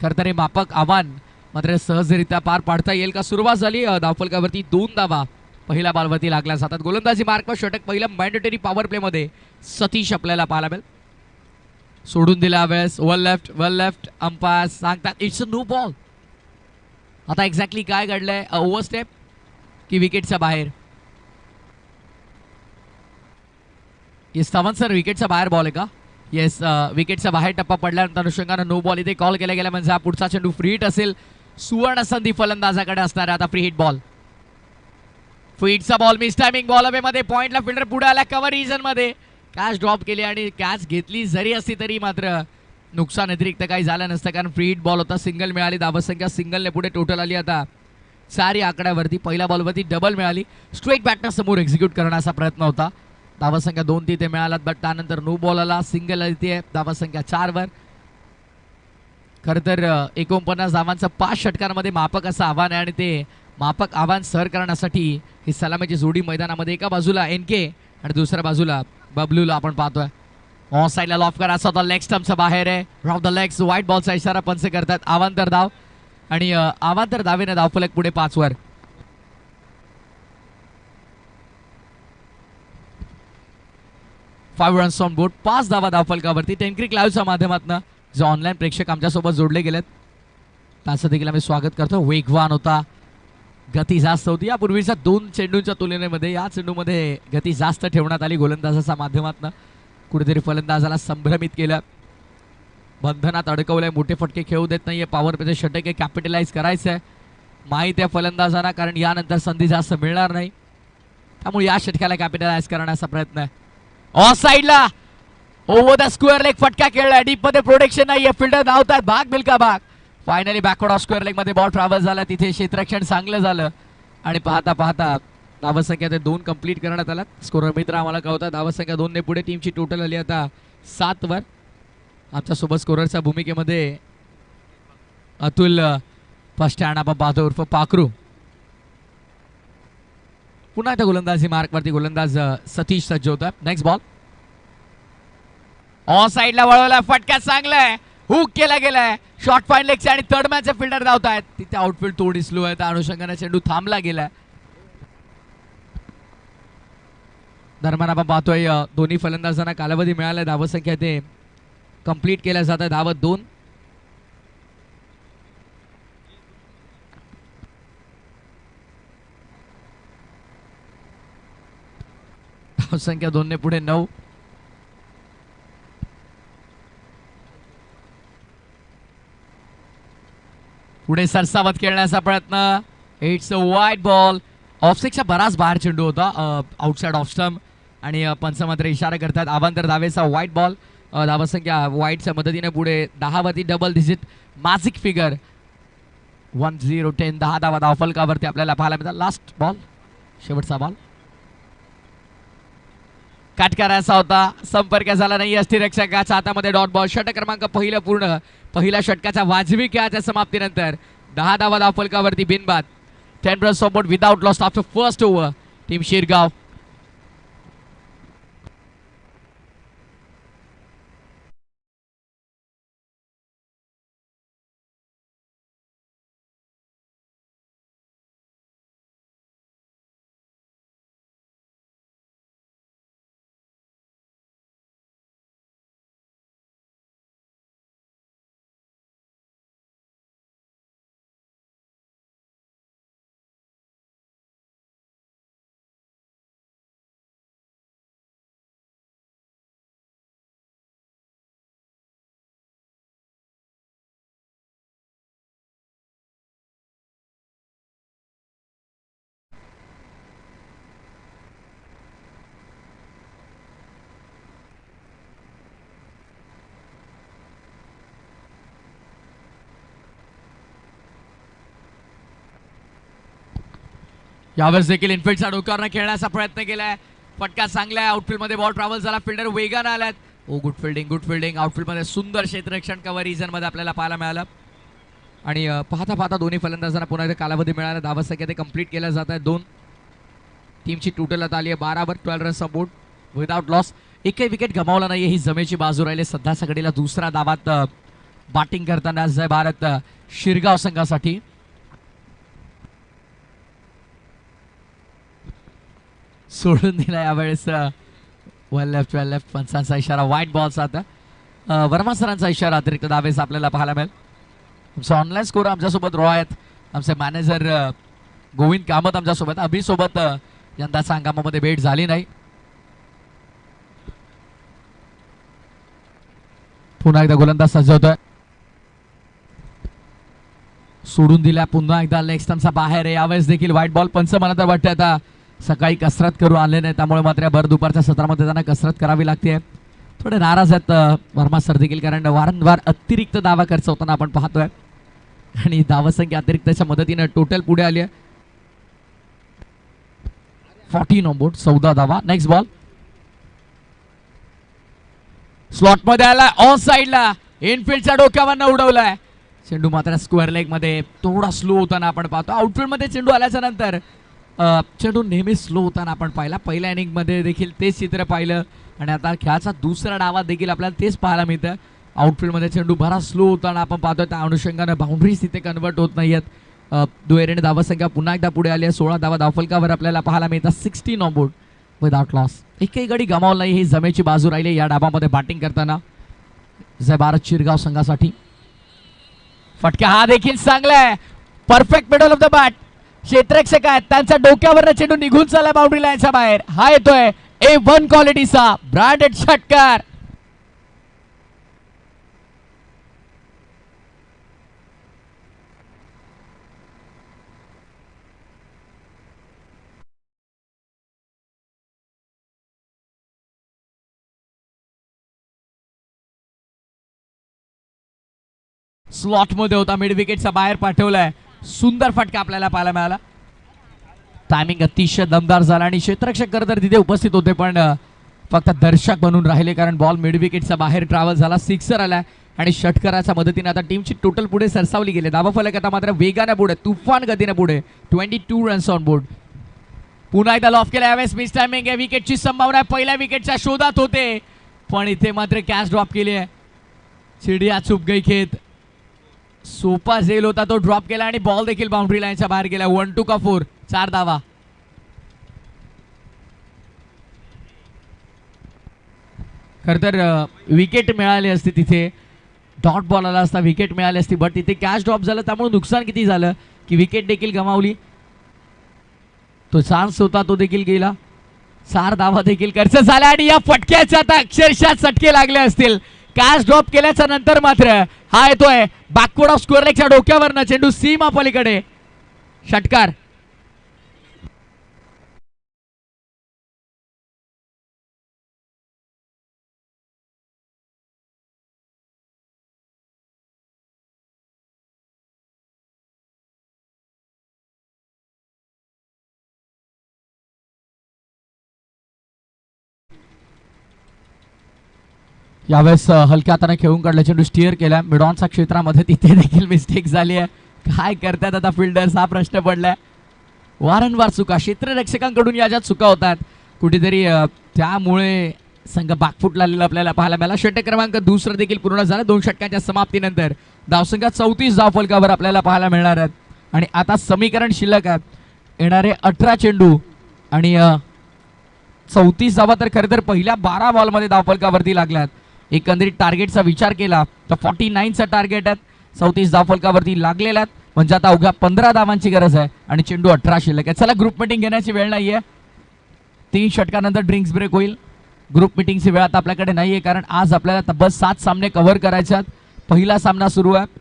[SPEAKER 2] खरं तर हे मापक आव्हान मात्र सहजरित्या पार पाडता येईल का. सुरुवात झाली धावफलकावरती 2 धावा पहिल्या बॉलवरती लागल्या जातात. गोलंदाजी मार्कवर षटक पहिलं मॅन्डेटरी पॉवर प्लेमध्ये सतीश आपल्याला पाहायला मिळेल. सोडून दिल्या वेळेस वन लेफ्ट अंपायर सांगतात इट्स अ नो बॉल. आता एक्झॅक्टली काय घडलंय, ओव्हरस्टेप की विकेटच्या बाहेर. येस सावंत सर विकेटच्या बाहेर बॉल आहे का? येस विकेटच्या बाहेर टप्पा पडल्यानंतर अनुषंगानं नो बॉल इथे कॉल केला गेला म्हणजे हा पुढचा चेंडू फ्री हिट असेल. सुवर्ण संधी फलंदाजाकडे असणार आता फ्री हिट बॉल. फ्री हिटचा ball miss timing ball away मध्ये पॉइंटला फिल्डर पुढे आला कव्हर रिजन मध्ये कॅच ड्रॉप केली आणि कॅच घेतली जरी असती तरी मात्र नुकसान अतिरिक्त काही झालं नसतं कारण फ्री हिट बॉल होता. सिंगल मिळाली, धावसंख्या सिंगलने पुढे टोटल आली आता 4 या आकड्यावरती. पहिल्या बॉलवरती डबल मिळाली. स्ट्रेट बॅटनं समोर एक्झिक्यूट करण्याचा प्रयत्न होता. धावसंख्या 2 तिथे मिळाला बट त्यानंतर नो बॉल आला, सिंगल इथे धावसंख्या 4 वर. खरं तर 49 धावांचं 5 षटकांमध्ये मापक असं आव्हान आहे आणि ते मापक आव्हान सर करण्यासाठी ही सलामीची जोडी मैदानामध्ये एका बाजूला NK आणि दुसऱ्या बाजूला बबलूला आपण पाहतोय. ऑन साईडला लॉफ करायचा होता, लेग स्टम्पचा बाहेर आहे. राउंड द लेग्स व्हाईट बॉलचा इशारा पंच करतात. आवांतर धाव आणि आवांतर धावेने धावफलक पुढे 5 वर. फाइव्ह रन्स ऑन बोर्ड, 5 धावा धावफलकावरती. टेनक्रिक लाईव्हच्या माध्यमातून जे ऑनलाईन प्रेक्षक आमच्यासोबत जोडले गेलेत त्याचं देखील आम्ही स्वागत करतो. वेगवान होता, गती जास्त होती. यापूर्वीच्या 2 चेंडूंच्या तुलनेमध्ये या चेंडूमध्ये गती जास्त ठेवण्यात आली गोलंदाजाच्या माध्यमातून. कुठेतरी फलंदाजाला संभ्रमित केलं, बंधनात अडकवलंय, मोठे फटके खेळू देत नाहीये. पॉवर प्लेचे षटक हे कॅपिटलाइज करायचं आहे माहिती आहे फलंदाजांना कारण यानंतर संधी जास्त मिळणार नाही. त्यामुळे या षटकाला कॅपिटलाइज करण्याचा प्रयत्न आहे. ऑफ साईडला ओव्हर द स्क्वेअर लेग फटका खेळलाय. डीप मध्ये प्रोटेक्शन नाहीये, फिल्डर धावतात भाग मिल्का भाग. Finally backward of square leg मध्ये बॉल ट्रॅव्हल झाला, तिथे क्षेत्ररक्षण चांगलं झालं आणि पाहता पाहता धावसंख्या 2 कंप्लीट करण्यात आला. स्कोरर मित्र आम्हाला कळवतात धावसंख्या 2 ने पुढे. टीमची टोटल आली आता 7 वर. आमच्या सोबत स्कोररच्या भूमिकेमध्ये अतुल फर्स्ट हँड आपण पाहतो उर्फ पाखरू. पुन्हा एकदा गोलंदाजी मार्कवरती गोलंदाज सतीश सज्ज होता. नेक्स्ट बॉल ऑन साईडला वळवला, फटका चांगलाय, हुक केला गेलाय. शॉर्ट फाईन लेगचे आणि थर्ड मॅनचे फिल्डर धावतायत. तिथे आउटफील्ड थोडी स्लो आहे, त्या अनुषंगाने चेंडू थांबला गेलाय. दरम्यान आपण पाहतोय दोन्ही फलंदाजांना कालावधी मिळाला, धावसंख्या ते कंप्लीट केल्या जात आहे. धावत 2. धावसंख्या 2 ने पुढे 9. पुढे सरसावत खेळण्याचा प्रयत्न. It's a wide ball. ऑफसेटच्या बराच बाहेर चेंडू होता, आउटसाइड ऑफ स्टंप, आणि पंच मात्र इशारा करतात अवांतर धावेचा वाईट बॉल. धावसंख्या वाईटच्या मदतीने पुढे 10 वरती डबल डिजिट मॅजिक फिगर 10-10. 10 धावा धावफलकावरती आपल्याला पाहायला मिळतात. लास्ट बॉल, शेवटचा बॉल काट करायचा होता, संपर्क झाला नाही यष्टीरक्षकाच्या हातामध्ये. Dot ball. षटक क्रमांक पहिलं पूर्ण. पहिल्या षटकाच्या वाजवी खेळाच्या समाप्तीनंतर 10 धावा धावफलकावरती बिनबाद. 10 runs on board without loss after first over. Team Shirgaon. यावेळेस देखील इनफिल्डचा डोक्यावर खेळण्याचा प्रयत्न केलाय. फटका चांगला आहे. आउटफील्ड मध्ये बॉल ट्रॅव्हल झाला. फिल्डर वेगाने आलात. Oh good fielding, good fielding. Outfield मध्ये सुंदर क्षेत्ररक्षण कव्हर रिजन मध्ये आपल्याला पाहायला मिळालं. आणि पाहता पाहता दोन्ही फलंदाजांना पुन्हा एकदा कालावधी मिळाला. धावसंख्या ते कंप्लीट केल्या जात आहे. 2 टीमची टोटल आता आली आहे 12 वर. 12 runs on board without loss. एकही विकेट गमावला नाही. ही जमेची बाजू राहिली. सध्या सगळीला दुसऱ्या धावात बॅटिंग करताना जय भारत शिरगाव संघासाठी. सोडून दिला यावेळेस वन लेफ्ट पंचांचा इशारा. व्हाईट बॉलचा आता वर्मा सरांचा इशारा. अतिरिक्त धावेस आपल्याला पाहायला मिळेल. आमचा ऑनलाईन स्कोर आमच्यासोबत रॉ आहेत. आमचे मॅनेजर गोविंद कामत आमच्यासोबत. अभिसोबत यंदाच्या हंगामामध्ये भेट झाली नाही. पुन्हा एकदा गोलंदाज सजवतोय. सोडून दिला पुन्हा एकदा. लेग स्टंपचा बाहेर आहे. यावेळेस देखील व्हाईट बॉल. पंच मला तर वाटतं आता सकाळी कसरत करून आले नाही, त्यामुळे मात्र भर दुपारच्या सत्रामध्ये त्यांना कसरत करावी लागते. थोडे नाराज आहेत वर्मा सर देखील, कारण वारंवार अतिरिक्त दावा खर्च होताना आपण पाहतोय. आणि धावसंख्या अतिरिक्तच्या मदतीने टोटल पुढे आली आहे 14 ऑन बोर्ड. 14 धावा. नेक्स्ट बॉल स्लॉट मध्ये आला. ऑन साइडला इनफिल्डच्या डोक्यावर उडवलाय. चेंडू मात्र स्क्वेअर लेग मध्ये थोडा स्लो होताना आपण पाहतो. आउटफील्ड मध्ये चेंडू आल्याच्या नंतर चेंडू नेहमी स्लो होताना आपण पाहिला. पहिल्या इनिंग मध्ये देखील तेच चित्र पाहिलं आणि आता खेळाचा दुसरा डावात देखील आपल्याला तेच पाहायला मिळतं. आउटफील्ड मध्ये चेंडू बराच स्लो होताना आपण पाहतोय. त्या अनुषंगाने बाउंड्रीज तिथे कन्वर्ट होत नाहीयेत. दुहेरीने धावसंख्या पुन्हा एकदा पुढे आली आहे. 16 धावा धावफलकावर आपल्याला पाहायला मिळतात. 16 ऑन बोर्ड विदाउट लॉस. एकही गडी गमावला नाही. ही जमेची बाजू राहिली या डावामध्ये बॅटिंग करताना जय भारत शिरगाव संघासाठी. फटका हा देखील चांगला आहे. Perfect middle of the bat. क्षेत्ररक्षक आहेत त्यांच्या डोक्यावर चेंडू निघून चालला बाउंड्री लाईनच्या बाहेर. हा येतोय A1 क्वालिटीचा ब्रँडेड षटकार. स्लॉट मध्ये होता. मिड विकेटचा बाहेर पाठवलाय. सुंदर फटका आपल्याला पाहायला मिळाला. टायमिंग अतिशय दमदार झाला आणि क्षेत्ररक्षक तर तिथे उपस्थित होते, पण फक्त दर्शक बनून राहिले, कारण बॉल मिड विकेटचा बाहेर ट्रॅव्हल झाला. सिक्सर आला आणि षटकाराच्या मदतीने आता टीमची टोटल पुढे सरसावली गेली. धावफलक आता मात्र वेगाने पुढे, तुफान गतीने पुढे. 22 रन्स ऑन बोर्ड. पुन्हा एकदा लॉफ केला. यावेळेस मिस टायमिंग आहे. विकेटची संभावना आहे. पहिल्या विकेटच्या शोधात होते, पण इथे मात्र कॅच ड्रॉप केली आहे. चिडिया चुप गई खेत. सोपा झेल होता तो ड्रॉप केला आणि बॉल देखील बाउंड्री लाईनच्या बाहेर गेला. 1-2 का 4. 4 धावा. खर तर विकेट मिळाली असती, तिथे डॉट बॉल आला असता, विकेट मिळाली असती, बट तिथे कॅच ड्रॉप झालं, त्यामुळे नुकसान किती झालं की विकेट देखील गमावली. तो चान्स होता तो देखील गेला. 4 धावा देखील खर्च झाल्या आणि या फटक्याचे आता अक्षरशः चटके लागले असतील. कॅच ड्रॉप केल्याच्या नंतर मात्र हा येतोय बॅकवर्ड ऑफ स्क्वेअर लेगच्या डोक्यावरनं चेंडू सीमा पलीकडे षटकार. यावेळेस हलक्या हाताने खेळून काढला चेंडू स्टिअर केला मिडॉनच्या क्षेत्रामध्ये, तिथे देखील मिस्टेक झाली आहे. काय करतात आता फिल्डर्स हा प्रश्न पडलाय. वारंवार चुका क्षेत्ररक्षकांकडून या ज्या चुका होतात कुठेतरी त्यामुळे संघ बाकफूट लागलेला आपल्याला पाहायला मिळाला. षटक क्रमांक दुसरा देखील पूर्ण झाला. 2 षटकांच्या समाप्तीनंतर धावसंख्या 34 धाव फलकावर आपल्याला पाहायला मिळणार आहेत. आणि आता समीकरण शिल्लक आहेत येणारे 18 चेंडू आणि 34 धावा तर खरं तर पहिल्या 12 बॉलमध्ये धावफलकावरती लागल्यात. एकंदरीत टार्गेटचा विचार केला तर 49चा टार्गेट आहे. 34 धावफलकावरती लागलेल्या आहेत म्हणजे आता अवघ्या 15 धावांची गरज आहे आणि चेंडू 18 शिल्लक आहे. चला ग्रुप मिटिंग घेण्याची वेळ नाहीये. 3 षटकानंतर ड्रिंक्स ब्रेक होईल. ग्रुप मिटिंगची वेळ आता आपल्याकडे नाहीये कारण आज आपल्याला तब्बल 7 सामने कव्हर करायचे आहेत. पहिला सामना सुरू आहे.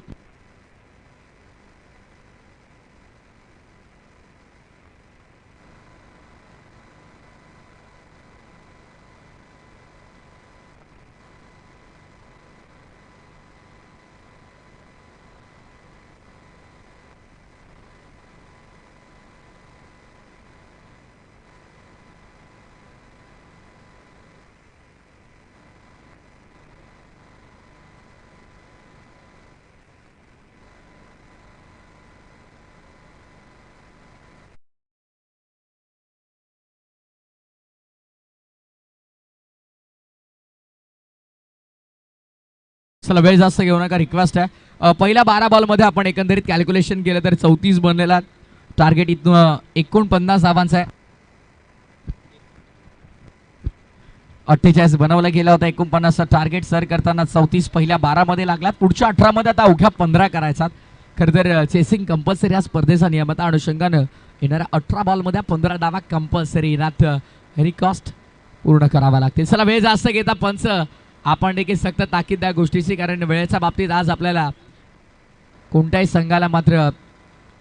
[SPEAKER 2] चला वेळ जास्त घेऊ नका, रिक्वेस्ट आहे. पहिल्या 12 बॉलमध्ये आपण एकंदरीत कॅल्क्युलेशन केलं तर 34 बनलेला टार्गेट इथून 49 धावांचा आहे. 48 बनवला गेला होता. 49चा टार्गेट सर करताना 34 पहिल्या 12 मध्ये लागला. पुढच्या 18 मध्ये आता अवघ्या 15 करायचा. खरं तर चेसिंग कंपल्सरी या स्पर्धेचा नियम आहे. अनुषंगानं येणाऱ्या 18 बॉलमध्ये 15 धावा कंपल्सरी नाथ रिकॉस्ट पूर्ण करावा लागतील. चला वेळ जास्त घेता पंच आपण देखील सक्त ताकीद त्या गोष्टीची कारण वेळेच्या बाबतीत आज आपल्याला कोणत्याही संघाला मात्र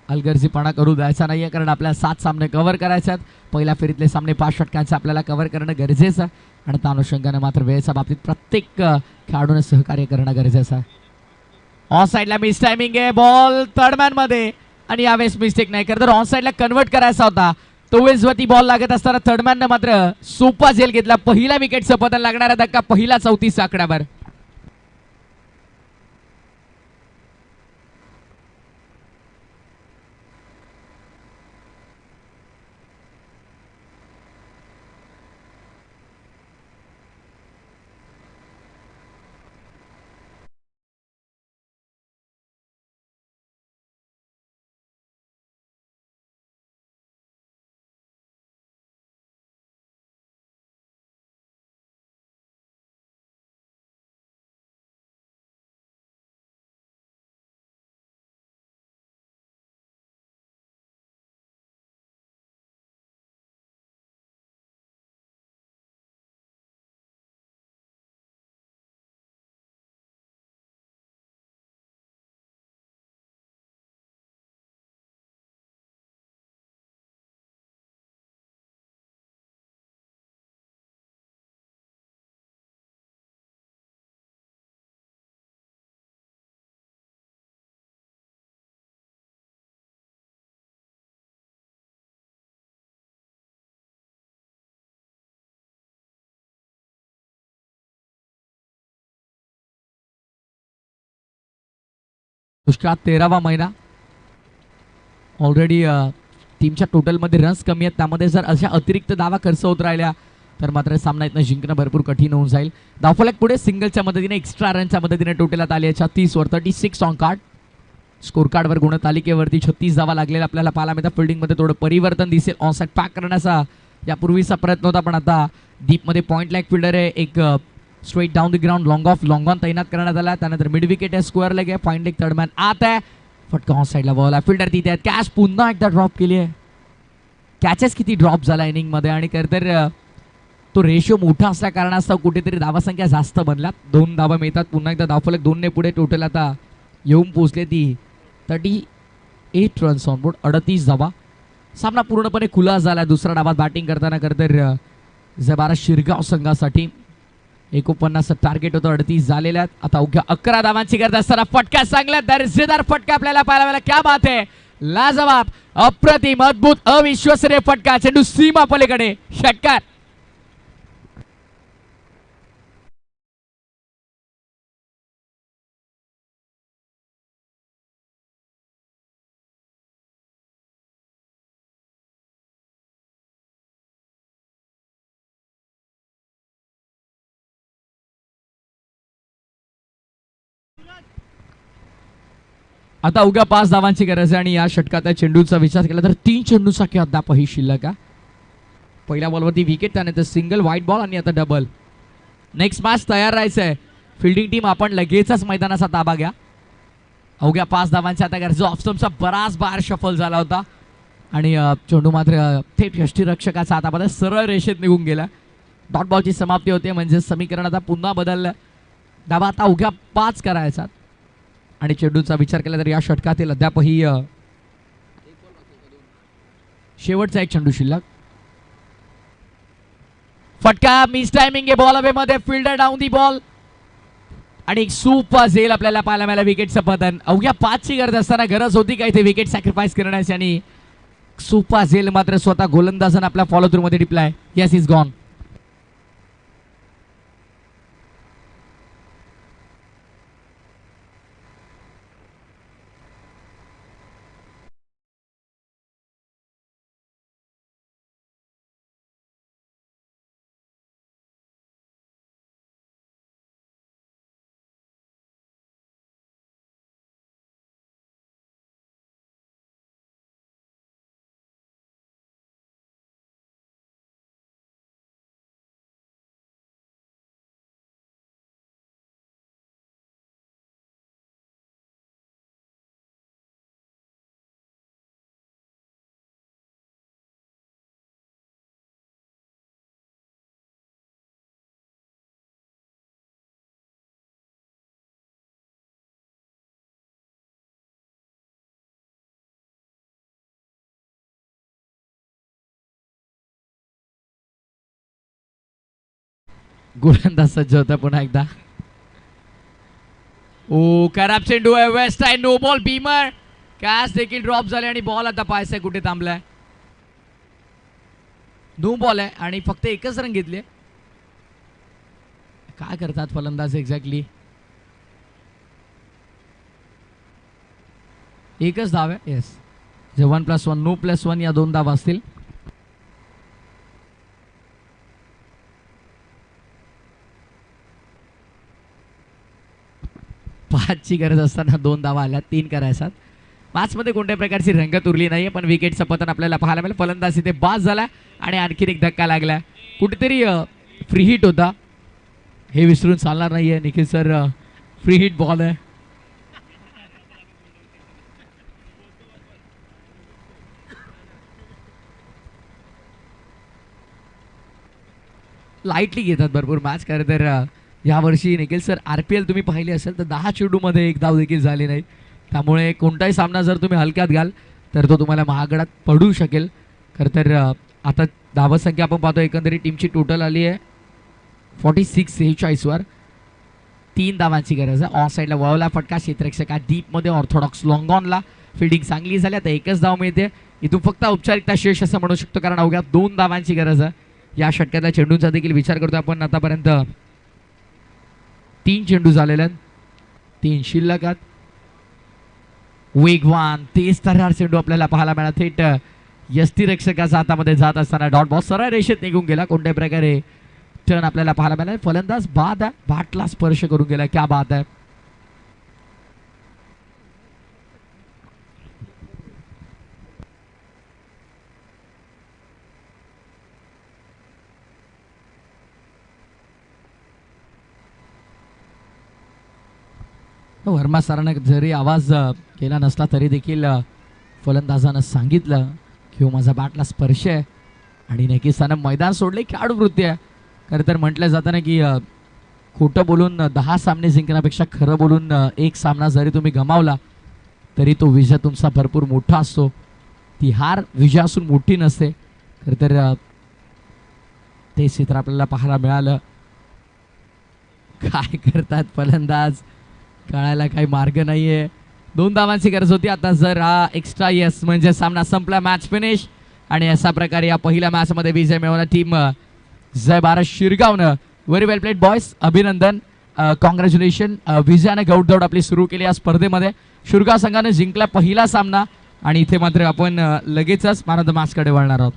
[SPEAKER 2] हलगर्जीपणा करू द्यायचा नाहीये कारण आपल्याला 7 सामने कव्हर करायचे आहेत. पहिल्या फेरीतले सामने 5 षटकांचे आपल्याला कव्हर करणं गरजेचं आहे आणि त्या अनुषंगाने मात्र वेळेच्या बाबतीत प्रत्येक खेळाडूने सहकार्य करणं गरजेचं आहे. ऑन साईडला मिस टायमिंग आहे. बॉल थर्ड मॅन मध्ये आणि यावेळेस मिस्टेक नाही करत. ऑन साईडला कन्वर्ट करायचा होता तो वेळेसवरती बॉल लागत असताना थर्ड मॅनने मात्र सोपा झेल घेतला. पहिला विकेटचं पतन लागणारा धक्का पहिला 34 आकड्यावर. दुष्काळात 13वा महिना ऑलरेडी टीमच्या टोटलमध्ये रन्स कमी आहेत. त्यामध्ये जर अशा अतिरिक्त धावा खर्च होत राहिल्या तर मात्र सामना इथनं जिंकणं भरपूर कठीण होऊन जाईल. धावफलक पुढे सिंगलच्या मदतीने एक्स्ट्रा रनच्या मदतीने टोटलात आली आहे 36 वर 36 ऑन कार्ड. स्कोर कार्डवर गुणतालिकेवरती 36 धावा लागलेल्या आपल्याला पाहायला मिळतात. फिल्डिंगमध्ये थोडं परिवर्तन दिसेल. ऑनसाइड पॅक करण्याचा यापूर्वीचा प्रयत्न होता पण आता डीपमध्ये पॉईंट लाईक फिल्डर आहे. एक straight down the ground long on तैनात करण्यात आला. त्यानंतर मिड विकेट आहे. स्क्वेअर लेग आहे. फाईन लेग थर्ड मॅन आत आहे. फटका ऑन साईडला बॉल आहे. फिल्डर तिथे आहेत. कॅच पुन्हा एकदा ड्रॉप केली आहे. कॅचेस किती ड्रॉप झाला इनिंगमध्ये आणि खरं तर तो रेशो मोठा असल्या कारणास्तव कुठेतरी धावासंख्या जास्त बनल्या. 2 धावा मिळतात. पुन्हा एकदा धावफलक 2 ने पुढे टोटल आता येऊन पोहोचले ती 38 रन्स ऑन बोर्ड, 38 धावा. सामना पूर्णपणे खुला झाला. दुसऱ्या डावात बॅटिंग करताना खरं जबारा शिरगाव संघासाठी 49 टार्गेट होतं, 38 झालेल्या आहेत. आता अवघ्या 11 धावांची गरज असताना फटका चांगला दर्जेदार फटका आपल्याला पाहायला मिळाला. क्या बात आहे, लाजवाब, अप्रतिम, अद्भुत, अविश्वसनीय फटका. चेंडू सीमा पलीकडे, षटकार. आता अवघ्या 5 धावांची गरज आहे आणि या षटकात चेंडूचा विचार केला तर 3 चेंडूचा खेळ अद्यापही शिल्लक आहे. पहिल्या बॉलवरती विकेट, त्यानंतर सिंगल, व्हाईट बॉल आणि आता डबल. नेक्स्ट मॅच तयार राहायचं आहे. फिल्डिंग टीम आपण लगेचच मैदानाचा ताबा घ्या. अवघ्या 5 धावांच्या आता गरज. ऑफस्टम्पचा बराच बाहेर शफल झाला होता आणि चेंडू मात्र थेट यष्टीरक्षकाचा हातामध्ये सरळ रेषेत निघून गेला. डॉट बॉलची समाप्ती होते म्हणजे समीकरण आता पुन्हा बदललं. धावा आता अवघ्या 5 करायचा आणि चेंडूचा विचार केला तर या षटकातील अद्यापही शेवटचा एक चेंडू शिल्लक. फटका, मिस टायमिंग आहे बॉल अवे मध्ये. फिल्डर डाऊन दी बॉल आणि एक सुपर झेल आपल्याला पाहायला मिळाला. विकेटचं पतन. अवघ्या 5 ची गरज असताना गरज होती का इथे विकेट सॅक्रिफाईस करण्याची आणि सुपर झेल मात्र स्वतः गोलंदाजानं आपल्या फॉलो थ्रू मध्ये टिपलाय. Yes, is gone. गोलंदाज सज्ज होता पुन्हा एकदा. ओ खराब चेंडू आहे. वेस्ट आहे, नो बॉल. बीमर कॅच देखील ड्रॉप झाले आणि बॉल आता पाहायचा कुठे थांबलाय. नो बॉल आहे आणि फक्त एकच रन घेतले. काय करतात फलंदाज एक्झॅक्टली. एकच धाव आहे. येस, 1+1, नो +1 या 2 धावा असतील. पाचची गरज असताना 2 धावा आल्या, 3 करायच्यात. 5 मध्ये कोणत्याही प्रकारची रंगत उरली नाही पण विकेटचं पतन आपल्याला पाहायला मिळालं. फलंदाज इथे बाद झाला आणि आणखीन एक धक्का लागला. कुठेतरी फ्री हिट होता, हे विसरून चालणार नाहीये. Nikhil sir, free hit ball आहे. लाईटली घेतात भरपूर मॅच. खरं तर यावर्षी निखिल सर RPL तुम्ही पाहिली असेल तर 10 चेंडूमध्ये 1 धाव देखील झाली नाही. त्यामुळे कोणताही सामना जर तुम्ही हलक्यात घाल तर तो तुम्हाला महागडात पडू शकेल. खरं तर आता धावसंख्या आपण पाहतो एकंदरीत टीमची टोटल आली आहे 46-46 वर. 3 धावांची गरज आहे. ऑफ साईडला वळवला फटका, क्षेत्ररक्षका डीपमध्ये ऑर्थोडॉक्स लॉंग ऑनला. फिल्डिंग चांगली झाली. आता एकच धाव मिळते. इथून फक्त औपचारिकता शेष असं म्हणू शकतो कारण अवघ्या 2 धावांची गरज आहे. या षटकातल्या चेंडूंचा देखील विचार करतो आपण. आतापर्यंत 3 चेंडू झालेले आहेत, 3 शिल्लक आहेत. वेगवान तेज तर्रार चेंडू आपल्याला पाहायला मिळाला. थेट यष्टीरक्षकाच्या हातामध्ये जात असताना डॉट बॉल सरळ रेषेत निघून गेला. कोणत्याही प्रकारे टर्न आपल्याला पाहायला मिळाला. फलंदाज बाद आहे, बॅटला स्पर्श करून गेला. क्या बात आहे. वर्मा सरांना जरी आवाज केला नसला तरी देखील फलंदाजानं सांगितलं की माझा बॅटला स्पर्श आहे आणि नक्कीच त्यानं मैदान सोडले. खेळाडू वृत्ती आहे खरं तर म्हटलं जातं ना की खोटं बोलून 10 सामने जिंकण्यापेक्षा खरं बोलून एक सामना जरी तुम्ही गमावला तरी तो विजय तुमचा भरपूर मोठा असतो. ती हार विजयासून मोठी नसते. खरं तर ते चित्र आपल्याला पाहायला मिळालं. काय करतात फलंदाज कळायला काही मार्ग नाहीये. 2 धावांची गरज होती. आता जर हा एक्स्ट्रा यस म्हणजे सामना संपला, मॅच फिनिश. आणि अशा प्रकारे या पहिल्या मॅच मध्ये विजय मिळवला टीम जय भारत शिरगावनं. व्हेरी वेल प्लेड बॉयज, अभिनंदन, कॉंग्रॅच्युलेशन. विजयाने गौडदौड आपली सुरू केली या स्पर्धेमध्ये. शिरगाव संघाने जिंकला पहिला सामना आणि इथे मात्र आपण लगेचच मॅन ऑफ द मॅच कडे वळणार आहोत.